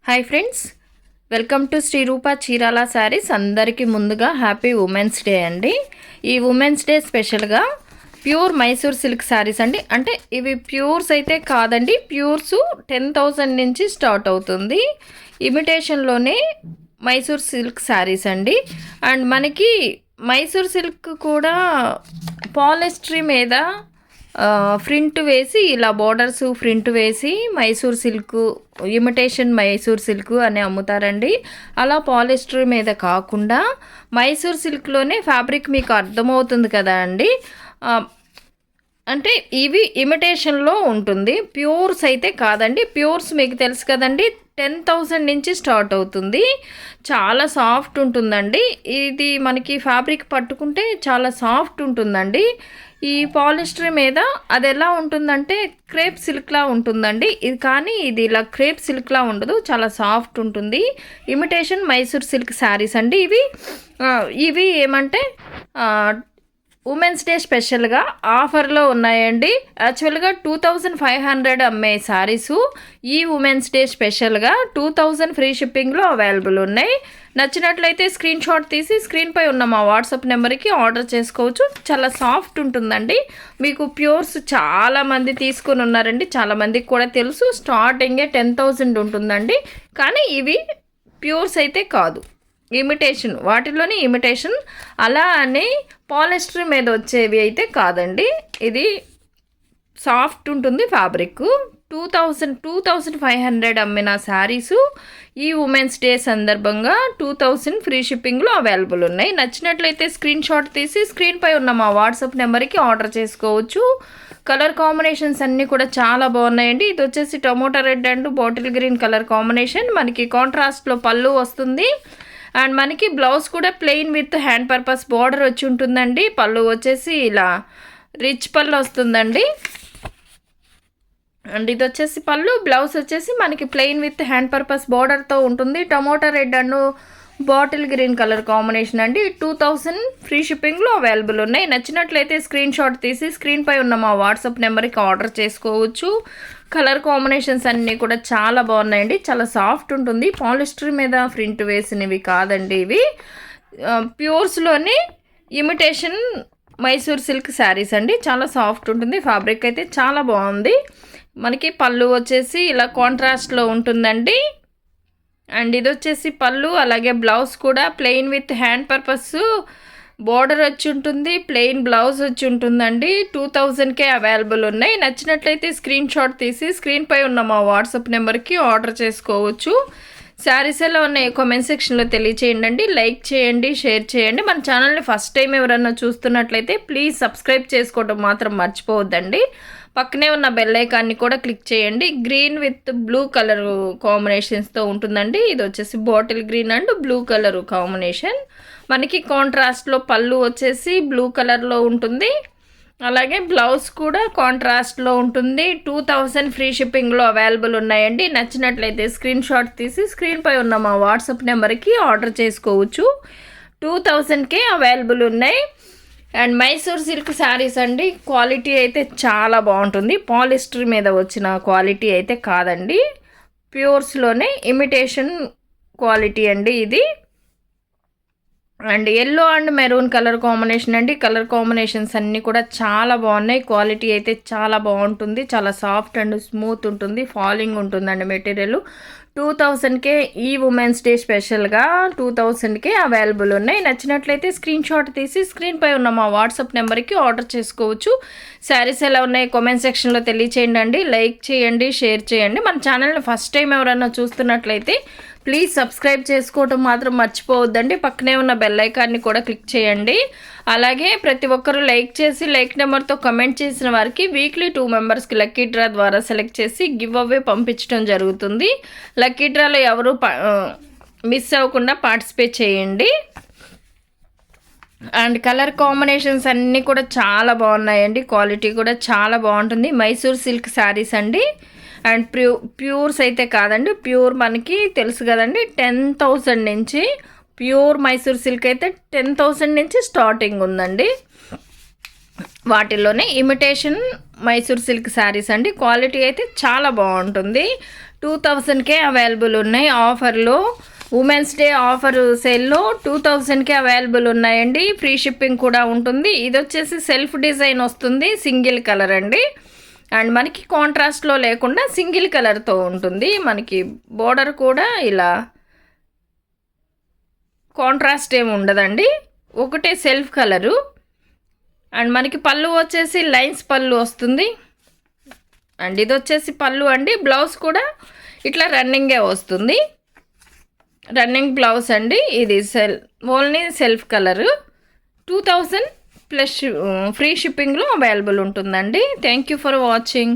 Hi friends, welcome to Shri Rupa Chirala sarees. అందరికీ ముందుగా happy women's day అండి. ఈ ఉమెన్స్ డే స్పెషల్గా ప్యూర్ మైసూర్ సిల్క్ శారీస్ అండి. అంటే ఇవి ప్యూర్స్ అయితే కాదండి, ప్యూర్స్ 10,000 నుంచి స్టార్ట్ అవుతుంది. ఇమిటేషన్లోనే మైసూర్ సిల్క్ శారీస్ అండి. అండ్ మనకి మైసూర్ సిల్క్ కూడా పాలిస్టరీ మీద ప్రింట్ వేసి ఇలా బోర్డర్స్ ప్రింట్ వేసి Mysore silk, imitation Mysore silk అని అమ్ముతారండి. అలా పాలిస్టర్ మీద కాకుండా మైసూర్ సిల్క్లోనే ఫ్యాబ్రిక్ మీకు అర్థమవుతుంది కదా అండి. అంటే ఇవి ఇమిటేషన్లో ఉంటుంది, ప్యూర్స్ అయితే కాదండి. ప్యూర్స్ మీకు తెలుసు కదండి, 10,000 నుంచి స్టార్ట్ అవుతుంది. చాలా సాఫ్ట్ ఉంటుందండి. ఇది మనకి ఫ్యాబ్రిక్ పట్టుకుంటే చాలా సాఫ్ట్ ఉంటుందండి. ఈ పాలిస్టర్ మీద అది ఎలా ఉంటుందంటే క్రేప్ సిల్క్లా ఉంటుందండి. ఇది కానీ ఇది ఇలా క్రేప్ సిల్క్లా ఉండదు, చాలా సాఫ్ట్ ఉంటుంది. ఇమిటేషన్ మైసూర్ సిల్క్ శారీస్ అండి. ఇవి ఏమంటే ఉమెన్స్ డే స్పెషల్గా ఆఫర్లో ఉన్నాయండి. యాక్చువల్గా 2,500 అమ్మే శారీసు ఈ ఉమెన్స్ డే స్పెషల్గా 2,000 ఫ్రీ షిప్పింగ్లో అవైలబుల్ ఉన్నాయి. నచ్చినట్లయితే స్క్రీన్ షాట్ తీసి స్క్రీన్పై ఉన్న మా వాట్సాప్ నెంబర్కి ఆర్డర్ చేసుకోవచ్చు. చాలా సాఫ్ట్ ఉంటుందండి. మీకు ప్యూర్స్ చాలామంది తీసుకుని ఉన్నారండి, చాలామందికి కూడా తెలుసు. స్టార్టింగే 10,000 ఉంటుందండి, కానీ ఇవి ప్యూర్స్ అయితే కాదు, ఇమిటేషన్. వాటిలోని ఇమిటేషన్. అలా అని పాలిస్టర్ మీద వచ్చేవి అయితే కాదండి. ఇది సాఫ్ట్ ఉంటుంది ఫ్యాబ్రిక్. 2,500 అమ్మిన శారీసు ఈ ఉమెన్స్ డే సందర్భంగా 2,000 ఫ్రీ షిప్పింగ్లో అవైలబుల్ ఉన్నాయి. నచ్చినట్లయితే స్క్రీన్ షాట్ తీసి స్క్రీన్పై ఉన్న మా వాట్సాప్ నెంబర్కి ఆర్డర్ చేసుకోవచ్చు. కలర్ కాంబినేషన్స్ అన్నీ కూడా చాలా బాగున్నాయండి. ఇది వచ్చేసి tomato red and bottle green colour combination. మనకి కాంట్రాస్ట్లో పళ్ళు వస్తుంది. అండ్ మనకి బ్లౌజ్ కూడా plain with hand purpose border వచ్చి ఉంటుందండి. పళ్ళు వచ్చేసి ఇలా రిచ్ పళ్ళు వస్తుందండి. అండ్ ఇది వచ్చేసి పళ్ళు, బ్లౌజ్ వచ్చేసి మనకి ప్లెయిన్ విత్ హ్యాండ్ పర్పస్ బార్డర్తో ఉంటుంది. Tomato red and bottle green colour combination అండి. 2,000 ఫ్రీ షిప్పింగ్లో అవైలబుల్ ఉన్నాయి. నచ్చినట్లయితే స్క్రీన్ షాట్ తీసి స్క్రీన్పై ఉన్న మా వాట్సాప్ నెంబర్కి ఆర్డర్ చేసుకోవచ్చు. కలర్ కాంబినేషన్స్ అన్నీ కూడా చాలా బాగున్నాయండి. చాలా సాఫ్ట్ ఉంటుంది. పాలిస్టర్ మీద ప్రింట్ వేసినవి కాదండి ఇవి. ప్యూర్స్లోని ఇమిటేషన్ మైసూర్ సిల్క్ శారీస్ అండి. చాలా సాఫ్ట్ ఉంటుంది. ఫ్యాబ్రిక్ అయితే చాలా బాగుంది. మనకి పళ్ళు వచ్చేసి ఇలా కాంట్రాస్ట్లో ఉంటుందండి. అండ్ ఇది వచ్చేసి పళ్ళు, అలాగే బ్లౌజ్ కూడా plain with hand purpose border వచ్చి ఉంటుంది, ప్లెయిన్ బ్లౌజ్ వచ్చి ఉంటుందండి. 2,000కే అవైలబుల్ ఉన్నాయి. నచ్చినట్లయితే స్క్రీన్ షాట్ తీసి స్క్రీన్పై ఉన్న మా వాట్సాప్ నెంబర్కి ఆర్డర్ చేసుకోవచ్చు. శారీస్ ఎలా ఉన్నాయి కామెంట్ సెక్షన్లో తెలియచేయండి. లైక్ చేయండి, షేర్ చేయండి. మన ఛానల్ని ఫస్ట్ టైం ఎవరన్నా చూస్తున్నట్లయితే ప్లీజ్ సబ్స్క్రైబ్ చేసుకోవడం మాత్రం మర్చిపోవద్దండి. పక్కనే ఉన్న బెల్ ఐకాన్ని కూడా క్లిక్ చేయండి. గ్రీన్ విత్ బ్లూ కలర్ కాంబినేషన్స్తో ఉంటుందండి. ఇది వచ్చేసి bottle green and blue colour combination. మనకి కాంట్రాస్ట్లో పళ్ళు వచ్చేసి బ్లూ కలర్లో ఉంటుంది, అలాగే బ్లౌజ్ కూడా కాంట్రాస్ట్లో ఉంటుంది. 2,000 ఫ్రీ షిప్పింగ్లో అవైలబుల్ ఉన్నాయండి. నచ్చినట్లయితే స్క్రీన్ షాట్ తీసి స్క్రీన్పై ఉన్న మా వాట్సాప్ నెంబర్కి ఆర్డర్ చేసుకోవచ్చు. 2,000కే అవైలబుల్ ఉన్నాయి. అండ్ మైసూర్ సిల్క్ శారీస్ అండి. క్వాలిటీ అయితే చాలా బాగుంటుంది. పాలిస్టర్ మీద వచ్చిన క్వాలిటీ అయితే కాదండి, ప్యూర్స్లోనే ఇమిటేషన్ క్వాలిటీ అండి ఇది. And yellow and maroon colour combination అండి. కలర్ కాంబినేషన్స్ అన్నీ కూడా చాలా బాగున్నాయి. క్వాలిటీ అయితే చాలా బాగుంటుంది. చాలా సాఫ్ట్ అండ్ స్మూత్ ఉంటుంది. ఫాలింగ్ ఉంటుందండి మెటీరియల్. 2,000కే ఈ ఉమెన్స్ డే స్పెషల్గా 2,000కే అవైలబుల్ ఉన్నాయి. నచ్చినట్లయితే స్క్రీన్ షాట్ తీసి స్క్రీన్పై ఉన్న మా వాట్సాప్ నెంబర్కి ఆర్డర్ చేసుకోవచ్చు. శారీస్ ఎలా ఉన్నాయి కామెంట్ సెక్షన్లో తెలియచేయండి. లైక్ చేయండి, షేర్ చేయండి. మన ఛానల్ని ఫస్ట్ టైం ఎవరైనా చూస్తున్నట్లయితే ప్లీజ్ సబ్స్క్రైబ్ చేసుకోవటం మాత్రం మర్చిపోవద్దండి. పక్కనే ఉన్న బెల్ ఐకాన్ని కూడా క్లిక్ చేయండి. అలాగే ప్రతి ఒక్కరూ లైక్ చేసి లైక్ నెంబర్తో కమెంట్ చేసిన వారికి వీక్లీ 2 మెంబర్స్కి లక్కీ డ్రా ద్వారా సెలెక్ట్ చేసి గివ్ అవే పంపించడం జరుగుతుంది. లక్కీ డ్రాలో ఎవరు మిస్ అవ్వకుండా పార్టిసిపేట్ చేయండి. అండ్ కలర్ కాంబినేషన్స్ అన్నీ కూడా చాలా బాగున్నాయండి. క్వాలిటీ కూడా చాలా బాగుంటుంది. మైసూర్ సిల్క్ శారీస్ అండి. అండ్ ప్యూర్స్ అయితే కాదండి, ప్యూర్ మనకి తెలుసు కదండి 10,000 నుంచి. ప్యూర్ మైసూర్ సిల్క్ అయితే 10,000 నుంచి స్టార్టింగ్ ఉందండి. వాటిల్లోనే ఇమిటేషన్ మైసూర్ సిల్క్ శారీస్ అండి. క్వాలిటీ అయితే చాలా బాగుంటుంది. 2000కే అవైలబుల్ ఉన్నాయి ఆఫర్లో. ఉమెన్స్ డే ఆఫర్ సేల్లో 2000కే అవైలబుల్ ఉన్నాయండి. ఫ్రీ షిప్పింగ్ కూడా ఉంటుంది. ఇది వచ్చేసి సెల్ఫ్ డిజైన్ వస్తుంది, సింగిల్ కలర్ అండి. అండ్ మనకి కాంట్రాస్ట్లో లేకుండా సింగిల్ కలర్తో ఉంటుంది. మనకి బోర్డర్ కూడా ఇలా కాంట్రాస్ట్ ఏమి ఉండదండి, ఒకటే సెల్ఫ్ కలరు. అండ్ మనకి పళ్ళు వచ్చేసి లైన్స్ పళ్ళు వస్తుంది. అండ్ ఇది వచ్చేసి పళ్ళు అండి. బ్లౌజ్ కూడా ఇట్లా రన్నింగే వస్తుంది, రన్నింగ్ బ్లౌజ్ అండి. ఇది only self colour. 2000 plus free షిప్పింగ్లో అవైలబుల్ ఉంటుందండి. Thank you for watching.